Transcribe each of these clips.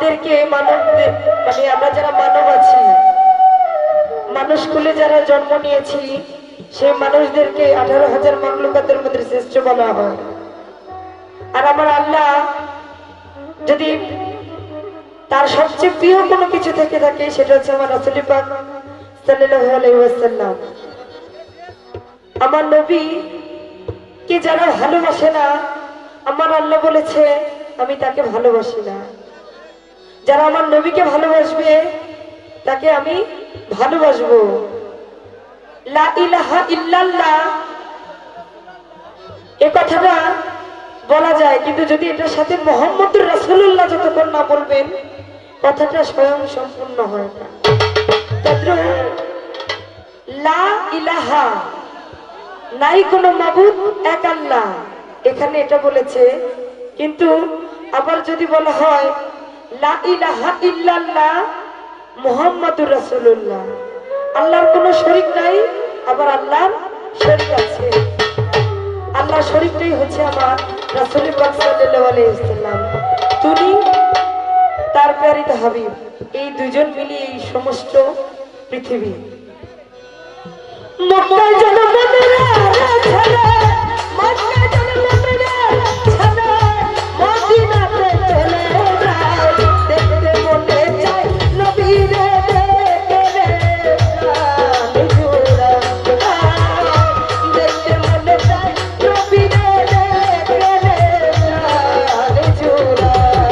আমাদেরকে মানবদের মানে আমরা যারা মানব আছি, মানুষকুলে যারা জন্ম নিয়েছি, সেই মানুষদেরকে 18,000 মাখলুকাতের মধ্যে শ্রেষ্ঠ বলা হয়। আর আমার আল্লাহ যদি তার সবচেয়ে প্রিয় কোনো কিছু থেকে থাকে, সেটা হচ্ছে আমার রাসূল পাক সাল্লাল্লাহু আলাইহি ওয়াসাল্লাম। আমার নবী কে যারা ভালোবাসে না, আমার আল্লাহ বলেছে আমি তাকে ভালোবাসি না। যারা আমার নবীকে ভালোবাসবে তাকে আমি ভালোবাসবো। লা ইলাহা ইল্লাল্লাহ এই কথাটা বলা যায়, কিন্তু যদি এটার সাথে মুহাম্মদুর রাসূলুল্লাহ যতক্ষণ না বলবেন, কথাটা স্বয়ং সম্পূর্ণ হয় না। লা ইলাহা নাই কোনো মাবুদ, এক আল্লাহ, এখানে এটা বলেছে। কিন্তু আবার যদি বলা হয় লা ইলাহা ইল্লাল্লাহ মুহাম্মাদুর রাসূলুল্লাহ, আল্লাহর কোনো শরীক নাই, আবার আল্লাহর শরীক আছে। আল্লাহ শরীকটাই হচ্ছে আমার রাসূল পাক সাল্লাল্লাহু আলাইহি ওয়াসাল্লাম, তিনি তার প্রেরিত হাবিব। এই দুজন মিলিয়ে এই সমস্ত পৃথিবী। মক্কায় জনপদেরা ছেলে, মক্কায় জনপদেরা ছেলে, মদিনাতে চলে যায়, দেখতে মনে চায় নবীরে দেখলে প্রাণ জোড়ায়, দেখতে মনে চায় নবীরে দেখলে প্রাণ জোড়ায়।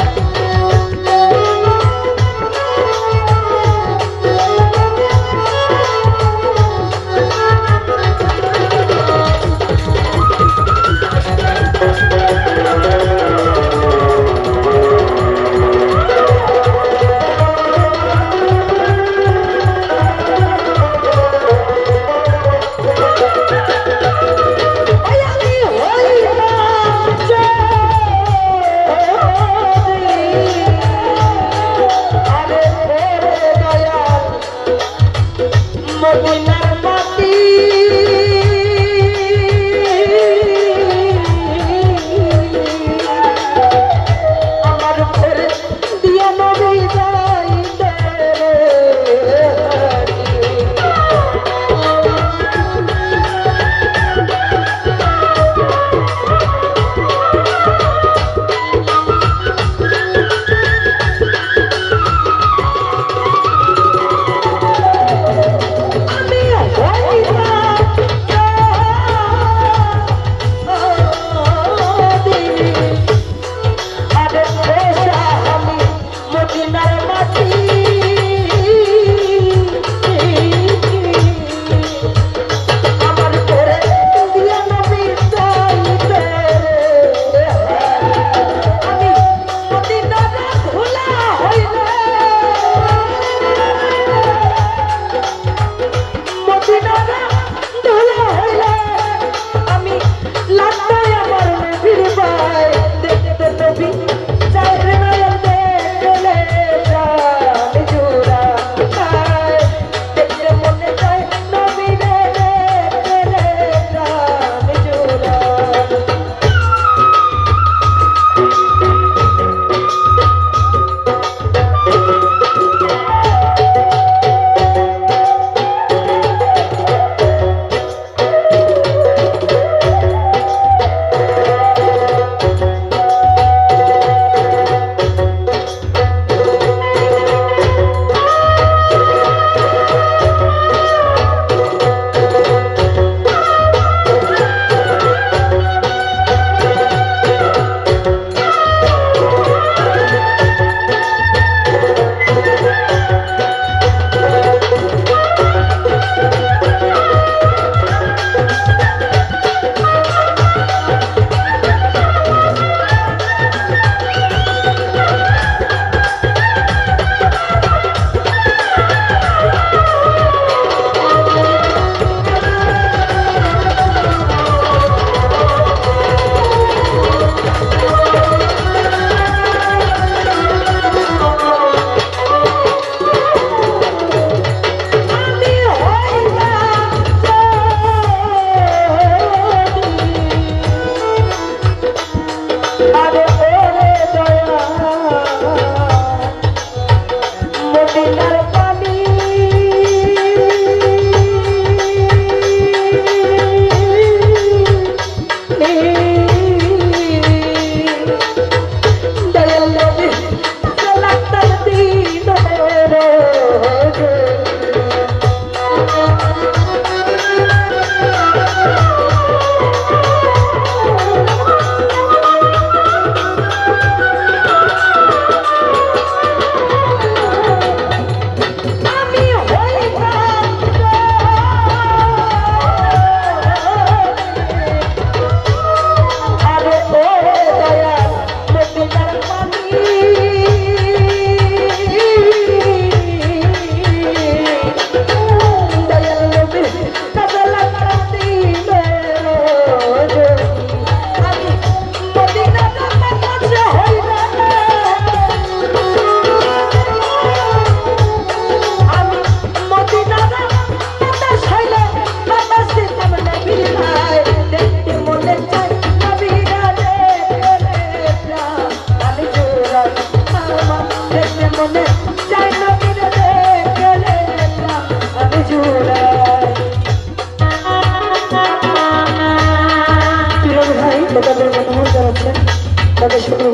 তাদের শুক্র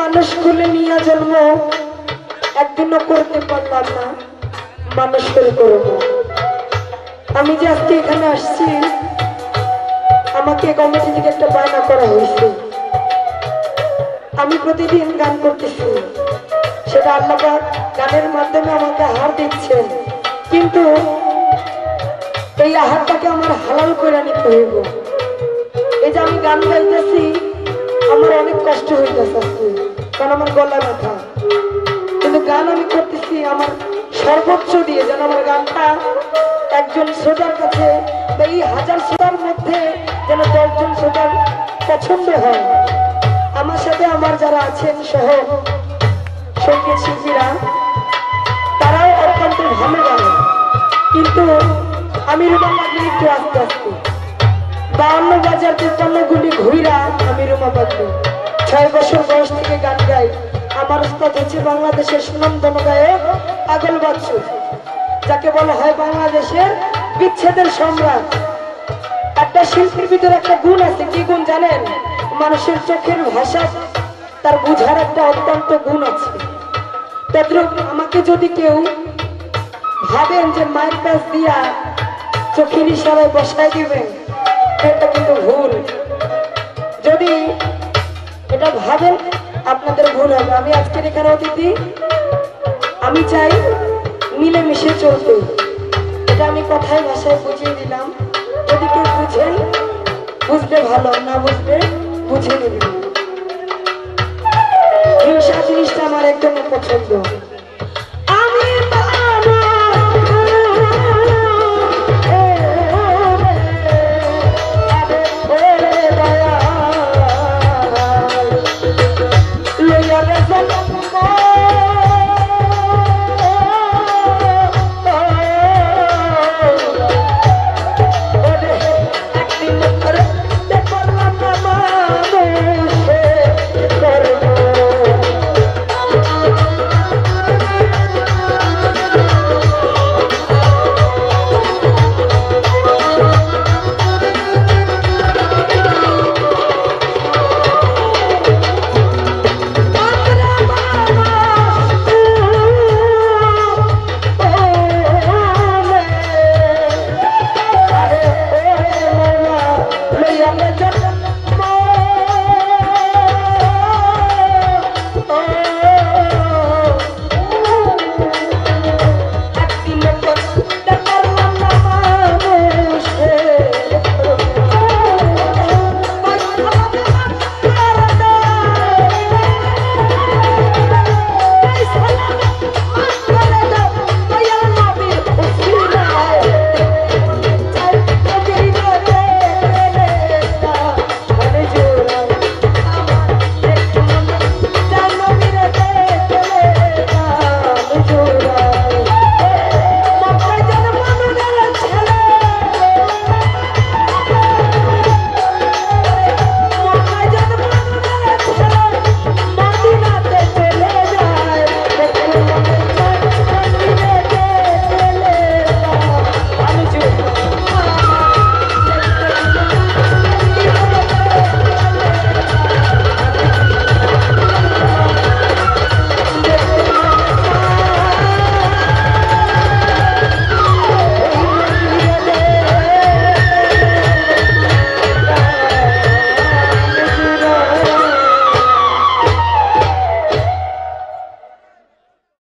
মানুষ খুলে নিয়ে জন্ম একদিনও করতে পারলাম না, মানুষ করে করবো। আমি যে আজকে এখানে আসছি, আমাকে কমিটি থেকে একটা বায়না করা হয়েছে, আমি প্রতিদিন গান করতেছি, সেটা আল্লাহ পাক গানের মাধ্যমে আমাকে আহার দিচ্ছেন, কিন্তু এই আহারটাকে আমার হালাল করে নিতে হইব। এই যে আমি গান গাইতেছি, আমার অনেক কষ্ট হইতেছে কারণ আমার গলা ব্যথা, কিন্তু গান আমি করতেছি আমার সর্বোচ্চ দিয়ে, যেন আমার গানটা একজন শ্রোতার কাছে বা এই 1000 শ্রোতার মধ্যে যেন 10 জন শ্রোতার পছন্দ হয়। আমার সাথে আমার যারা আছেন সহ সঙ্গীত শিল্পীরা, তারাও অত্যন্ত ভালো গান, কিন্তু আমি রুমা পাগলি একটু আস্তে আস্তে 52 বাজার 53 গুলি ঘুইরা আমি রুমা পাগলি 6 বছর বয়স থেকে গান গাই। আমার উস্তাদ হচ্ছে বাংলাদেশের সুনামধন্য গায়ক পাগল বাচ্চু, যাকে বলা হয় বাংলাদেশের বিচ্ছেদের সম্রাট। একটা শিল্পীর ভিতরে একটা গুণ আছে, কি গুণ জানেন? মানুষের চোখের ভাষা তার বুঝার একটা অত্যন্ত গুণ আছে। তদ্রূপ আমাকে যদি কেউ ভাবেন যে মায়ের কাছ দিয়া চোখের ইশারায় বসায় দিবেন, এটা কিন্তু ভুল। যদি এটা ভাবেন আপনাদের ভুল হবে। আমি আজকের এখানে অতিথি, আমি চাই মিলেমিশে চলতে। এটা আমি কথায় ভাষায় বুঝিয়ে দিলাম। যদি কেউ বুঝেন, বুঝলে ভালো, না বুঝলে বুঝে নেবেন। হিংসা জিনিসটা আমার একদম পছন্দ।